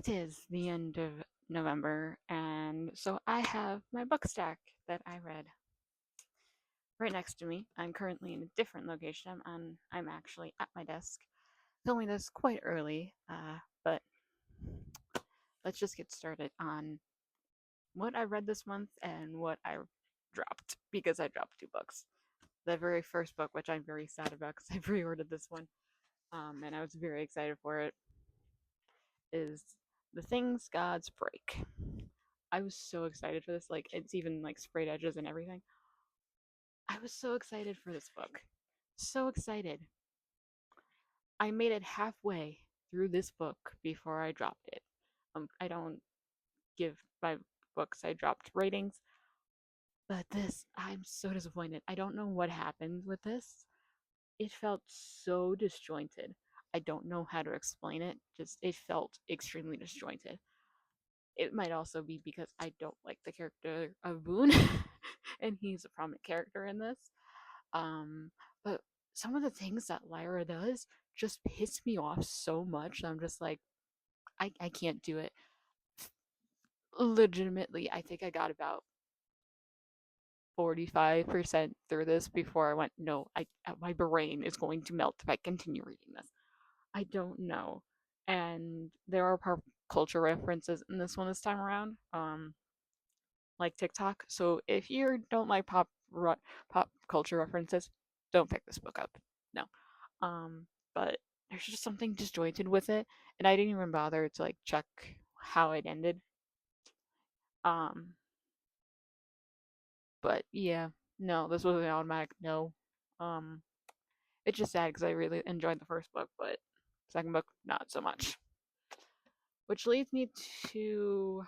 It is the end of November, and so I have my book stack that I read right next to me. I'm currently in a different location. I'm actually at my desk, filming this quite early, but let's just get started on what I read this month and what I dropped because I dropped two books. The very first book, which I'm very sad about because I pre-ordered this one, and I was very excited for it, is The Things Gods Break. I was so excited for this. Like, it's even like sprayed edges and everything. I was so excited for this book. So excited. I made it halfway through this book before I dropped it. I don't give my books I dropped ratings, but this, I'm so disappointed. I don't know what happened with this. It felt so disjointed. I don't know how to explain it. Just, it felt extremely disjointed. It might also be because I don't like the character of Boone, and he's a prominent character in this. Um, but some of the things that Lyra does just piss me off so much. I'm just like, I can't do it. Legitimately, I think I got about 45% through this before I went, no, my brain is going to melt if I continue reading this. I don't know. And there are pop culture references in this one this time around. Like TikTok. So if you don't like pop culture references, don't pick this book up. No. But there's just something disjointed with it, and I didn't even bother to like check how it ended. Um, but yeah, no, this was an automatic no. Um, it's just sad because I really enjoyed the first book, but second book not so much. Which leads me to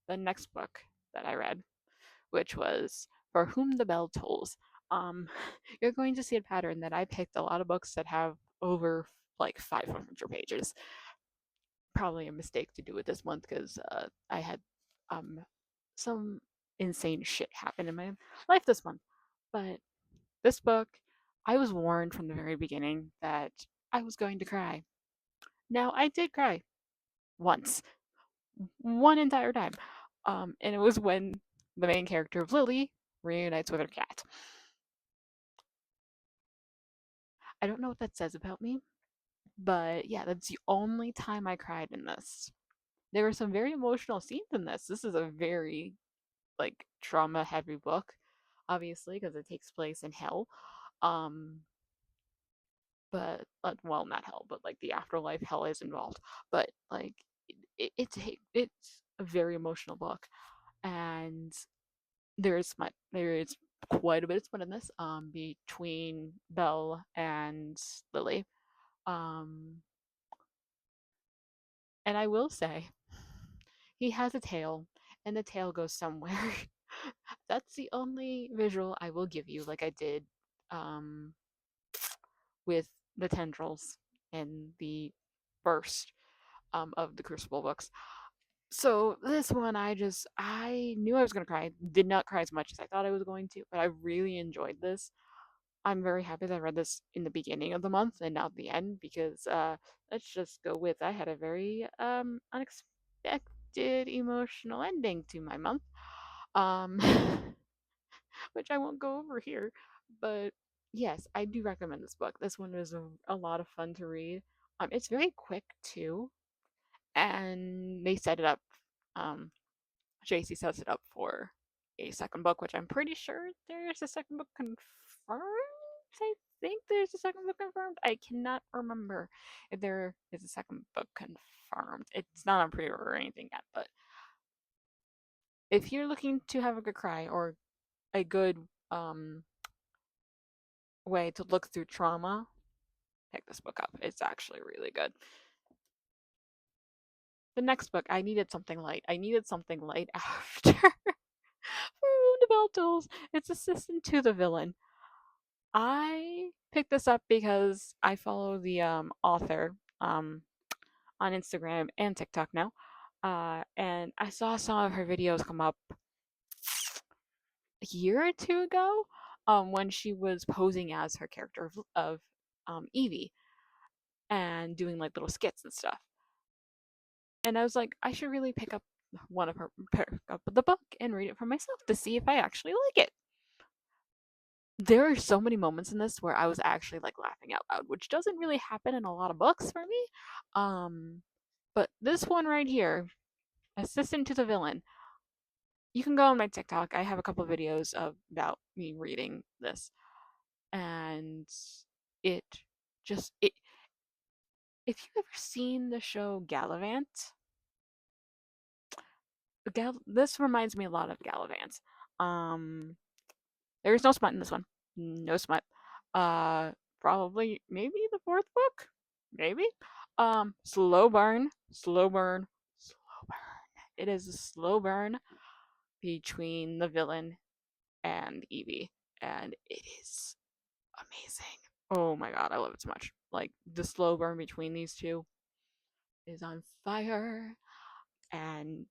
the next book that I read, which was For Whom the Bell Tolls. Um, you're going to see a pattern that I picked a lot of books that have over like 500 pages. Probably a mistake to do it this month because I had some insane shit happen in my life this month. But this book, I was warned from the very beginning that I was going to cry. Now, I did cry once, one entire time. And it was when the main character of Lily reunites with her cat. I don't know what that says about me, but yeah, that's the only time I cried in this. There were some very emotional scenes in this. This is a very like trauma heavy book, obviously, because it takes place in hell. Um, but well, not hell, but like the afterlife, hell is involved. But like it's a very emotional book, and there is quite a bit of split in this between Belle and Lily. Um, and I will say he has a tail, and the tail goes somewhere. That's the only visual I will give you, like I did um, with the tendrils in the first of the Crucible books. So this one, I knew I was gonna cry. Did not cry as much as I thought I was going to, but I really enjoyed this. I'm very happy that I read this in the beginning of the month and not the end because let's just go with I had a very unexpected emotional ending to my month. Um which I won't go over here. But yes, I do recommend this book. This one is a lot of fun to read. It's very quick too, and they set it up. Um, JC sets it up for a second book, which I'm pretty sure there's a second book confirmed. I think there's a second book confirmed. I cannot remember if there is a second book confirmed. It's not on pre-order or anything yet, but if you're looking to have a good cry or a good way to look through trauma, pick this book up. It's actually really good. The next book, I needed something light. I needed something light after the Bell Tolls. It's Assistant to the Villain. I picked this up because I follow the author on Instagram and TikTok now. And I saw some of her videos come up a year or two ago when she was posing as her character of Evie and doing like little skits and stuff. And I was like, I should really pick up one of her pick up the book and read it for myself to see if I actually like it. There are so many moments in this where I was actually like laughing out loud, which doesn't really happen in a lot of books for me. Um, but this one right here, Assistant to the Villain, you can go on my TikTok. I have a couple of videos about me reading this, and it it. If you've ever seen the show Gallivant, this reminds me a lot of Gallivant. Um, there's no smut in this one. No smut. Uh, Probably maybe the fourth book, maybe. Slow burn, slow burn, slow burn. It is a slow burn between the villain and Evie, and it is amazing. Oh my god, I love it so much. Like the slow burn between these two is on fire, and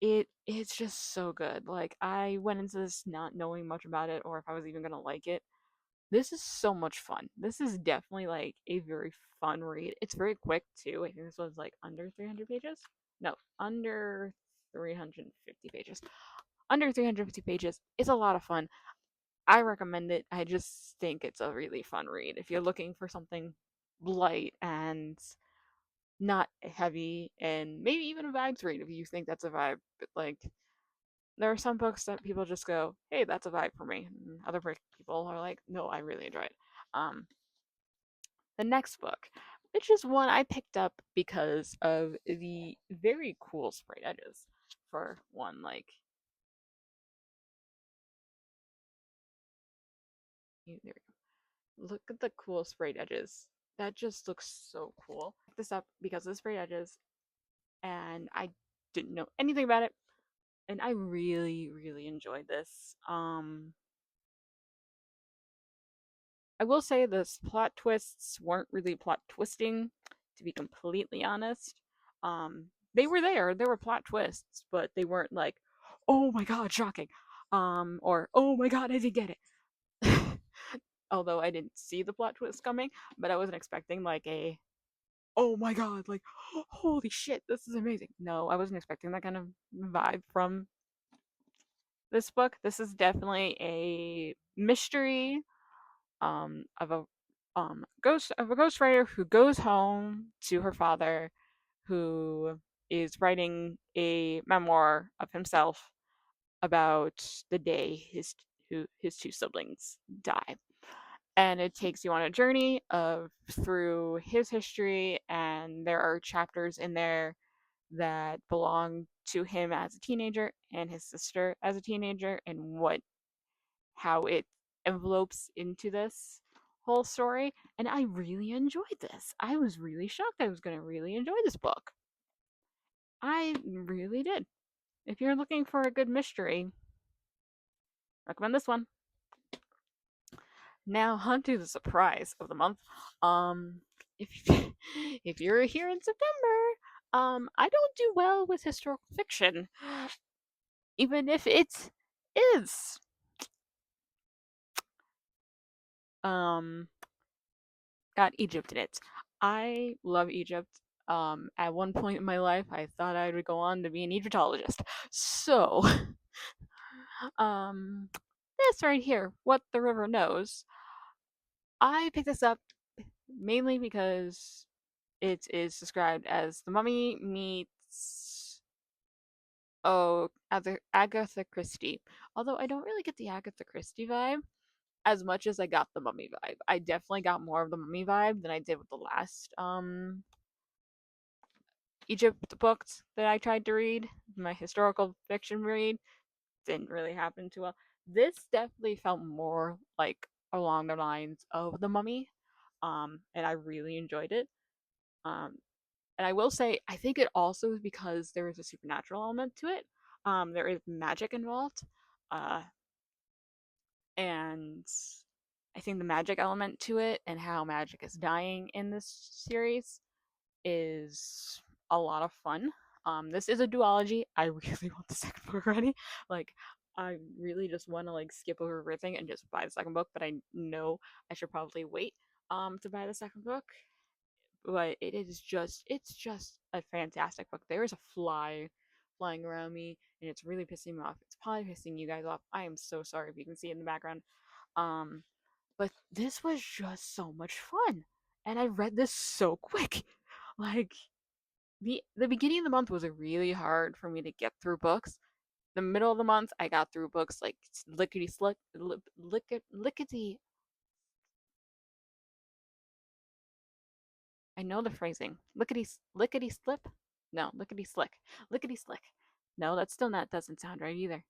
it's just so good. Like I went into this not knowing much about it or if I was even gonna like it. This is so much fun. This is definitely like a very fun read. It's very quick too. I think this was like under 300 pages. No, under 350 pages. Under 350 pages. It's a lot of fun. I recommend it. I just think it's a really fun read. If you're looking for something light and not heavy and maybe even a vibes read if you think that's a vibe. But like there are some books that people just go, "Hey, that's a vibe for me." And other people are like, "No, I really enjoy it." Um, the next book, which is one I picked up because of the very cool sprite edges. For one, like there we go. Look at the cool sprite edges. That just looks so cool. I picked this up because of the sprite edges, and I didn't know anything about it, and I really, really enjoyed this. I will say the plot twists weren't really plot twisting, to be completely honest. They were there. There were plot twists, but they weren't like, "Oh my god, shocking," or "Oh my god, I didn't get it." Although I didn't see the plot twist coming, but I wasn't expecting like a, "Oh my god, like, holy shit, this is amazing." No, I wasn't expecting that kind of vibe from this book. This is definitely a mystery of a ghostwriter who goes home to her father, who is writing a memoir of himself about the day his two siblings die, and it takes you on a journey of through his history, and there are chapters in there that belong to him as a teenager and his sister as a teenager, and what how it envelopes into this whole story. And I really enjoyed this. I was really shocked I was going to really enjoy this book. I really did. If you're looking for a good mystery, recommend this one. Now, on to the surprise of the month. If if you're here in September, I don't do well with historical fiction, even if it is um got Egypt in it. I love Egypt. At one point in my life, I thought I would go on to be an Egyptologist. So, um, this right here, What the River Knows, I picked this up mainly because it is described as the Mummy meets Agatha Christie. Although I don't really get the Agatha Christie vibe as much as I got the Mummy vibe. I definitely got more of the Mummy vibe than I did with the last Egypt books that I tried to read, my historical fiction read, didn't really happen too well. This definitely felt more like along the lines of The Mummy, and I really enjoyed it. Um, and I will say, I think it also is because there is a supernatural element to it. There is magic involved, uh, and I think the magic element to it and how magic is dying in this series is a lot of fun. This is a duology. I really want the second book already. Like, I really just want to like skip over everything and just buy the second book. But I know I should probably wait to buy the second book. but it's just a fantastic book. There is a fly flying around me, and it's really pissing me off. It's probably pissing you guys off. I am so sorry if you can see it in the background. Um, but this was just so much fun, and I read this so quick. Like the beginning of the month was really hard for me to get through books. The middle of the month, I got through books like lickety slick, lickety. I know the phrasing. Lickety slip. No, lickety slick. Lickety slick. No, that's still not doesn't sound right either.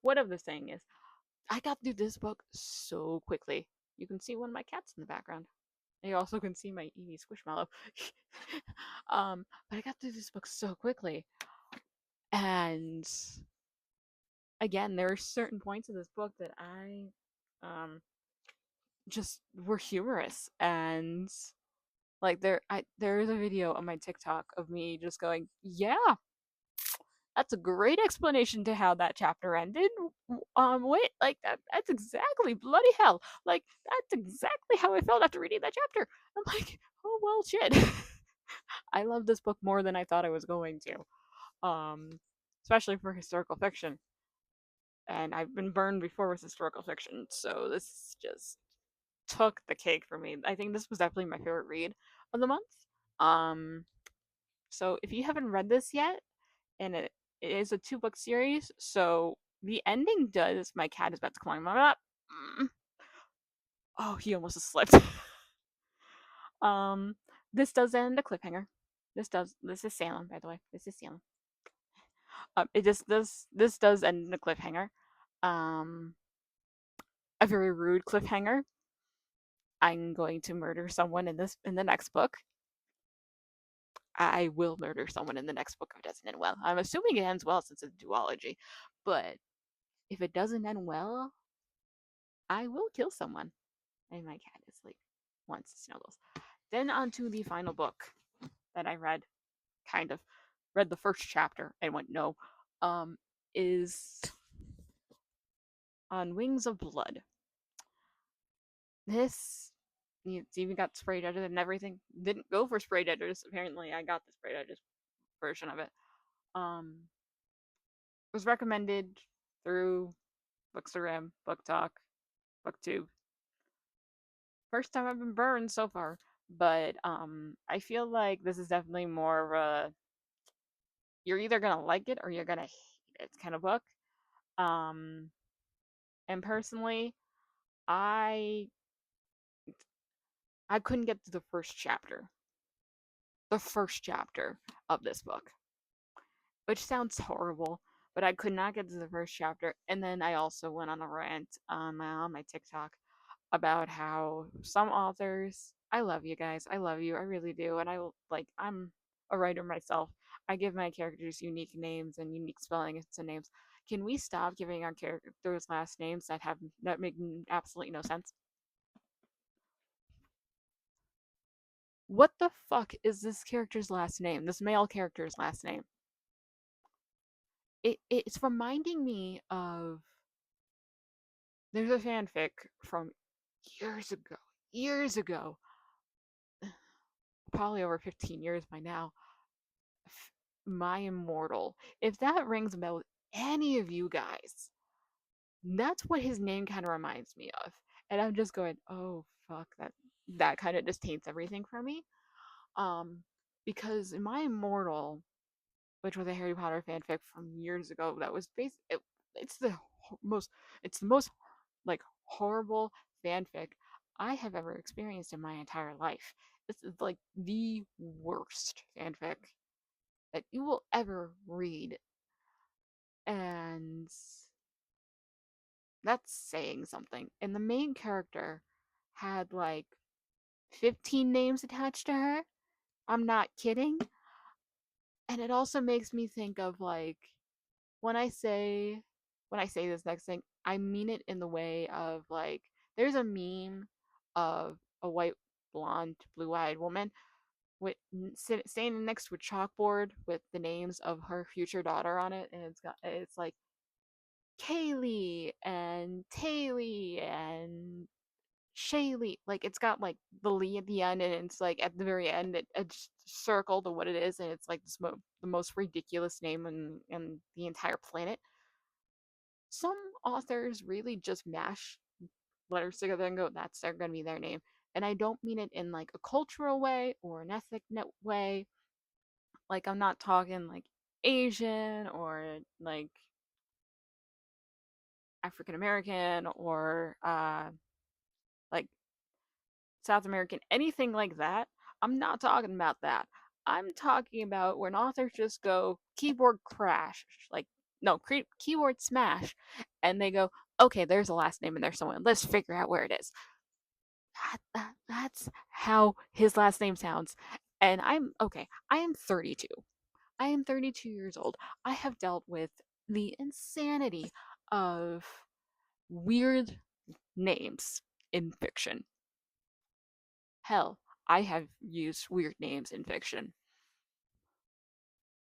Whatever the saying is, I got through this book so quickly. You can see one of my cats in the background. You also can see my Evie Squishmallow. But I got through this book so quickly, and again, there are certain points of this book that I just were humorous, and like there is a video on my TikTok of me just going, "Yeah, that's a great explanation to how that chapter ended. Wait, like that's exactly bloody hell. Like that's exactly how I felt after reading that chapter." I'm like, "Oh well, shit." I love this book more than I thought I was going to. Especially for historical fiction. And I've been burned before with historical fiction, so this just took the cake for me. I think this was definitely my favorite read of the month. Um, so if you haven't read this yet, and it is a two-book series, so the ending does. My cat is about to climb up. Mm. Oh, he almost slipped. um, this does end a cliffhanger. This is Salem, by the way. This is Salem. It just does this does end in a cliffhanger. Um, a very rude cliffhanger. I'm going to murder someone in the next book. I will murder someone in the next book if it doesn't end well. I'm assuming it ends well since it's a duology, but if it doesn't end well, I will kill someone. And my cat is like wants snuggles. Then on to the final book that I read, kind of read the first chapter and went no, is On Wings of Blood. This it's even got sprayed edited and everything. Didn't go for sprayed editors. Apparently, I got the sprayed editors version of it. Was recommended through Bookstagram, Book Talk, BookTube. First time I've been burned so far, but I feel like this is definitely more of a you're either gonna like it or you're gonna hate it kind of book. Um, and personally, I I couldn't get to the first chapter of this book, which sounds horrible, but I could not get to the first chapter. And then I also went on a rant on my TikTok about how some authors, I love you guys, I love you, I really do, and I'm a writer myself. I give my characters unique names and unique spellings to names. Can we stop giving our characters last names that make absolutely no sense? What the fuck is this character's last name? This male character's last name? It's reminding me of there's a fanfic from years ago, years ago, probably over 15 years by now. My Immortal. If that rings a bell with any of you guys, that's what his name kind of reminds me of. And I'm just going, oh fuck, that kind of just taints everything for me. Um, because My Immortal, which was a Harry Potter fanfic from years ago, that was it's the most it's the most like horrible fanfic I have ever experienced in my entire life. This is like the worst fanfic that you will ever read. And that's saying something. And the main character had like 15 names attached to her. I'm not kidding. And it also makes me think of like when I say this next thing, I mean it in the way of like there's a meme of a white blonde blue-eyed woman with standing next to a chalkboard with the names of her future daughter on it, and it's like Kaylee and Taylor and Shaylee. Like it's got like the Lee at the end, and it's like at the very end it's circled to what it is, and it's like the most ridiculous name in the entire planet. Some authors really just mash letters together and go, that's they're gonna be their name. And I don't mean it in like a cultural way or an ethnic way. Like I'm not talking like Asian or like African American or like South American, anything like that. I'm not talking about that. I'm talking about when authors just go keyboard crash, like no keyboard smash, and they go, okay, there's a last name in there somewhere. Let's figure out where it is. That's how his last name sounds. And I'm okay. I am 32. I am 32 years old. I have dealt with the insanity of weird names in fiction. Hell, I have used weird names in fiction.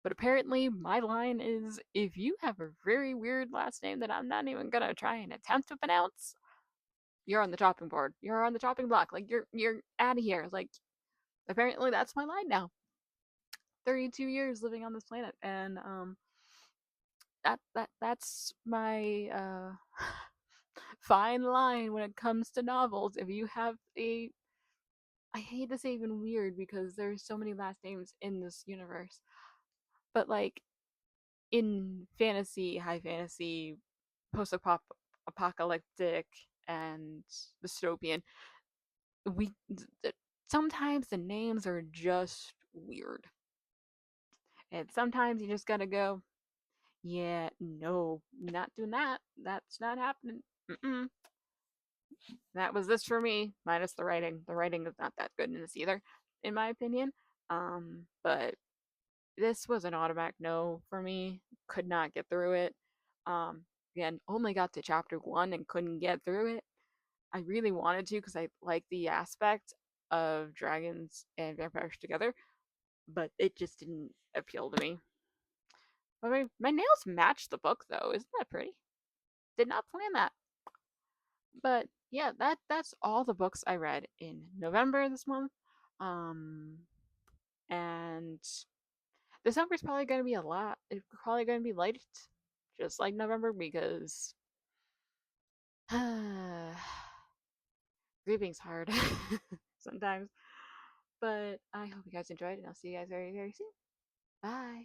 But apparently, my line is if you have a very weird last name that I'm not even gonna try and attempt to pronounce, you're on the chopping board. You're on the chopping block. Like you're out of here. Like apparently that's my line now. 32 years living on this planet, and that's my fine line when it comes to novels. If you have a, I hate to say even weird because there's so many last names in this universe, but like in fantasy, high fantasy, post apocalyptic, and dystopian, we sometimes the names are just weird, and sometimes you just gotta go, yeah, no, not doing that. That's not happening. Mm-mm. That was this for me, minus the writing. The writing is not that good in this either, in my opinion. But this was an automatic no for me. Could not get through it. Again, only got to chapter one and couldn't get through it. I really wanted to because I like the aspect of dragons and vampires together, but it just didn't appeal to me. But my nails match the book though. Isn't that pretty? Did not plan that. But yeah, that's all the books I read in November this month. Um, and December's probably going to be a lot. It's probably going to be light, just like November, because grieving's hard sometimes. But I hope you guys enjoyed, and I'll see you guys very, very soon. Bye.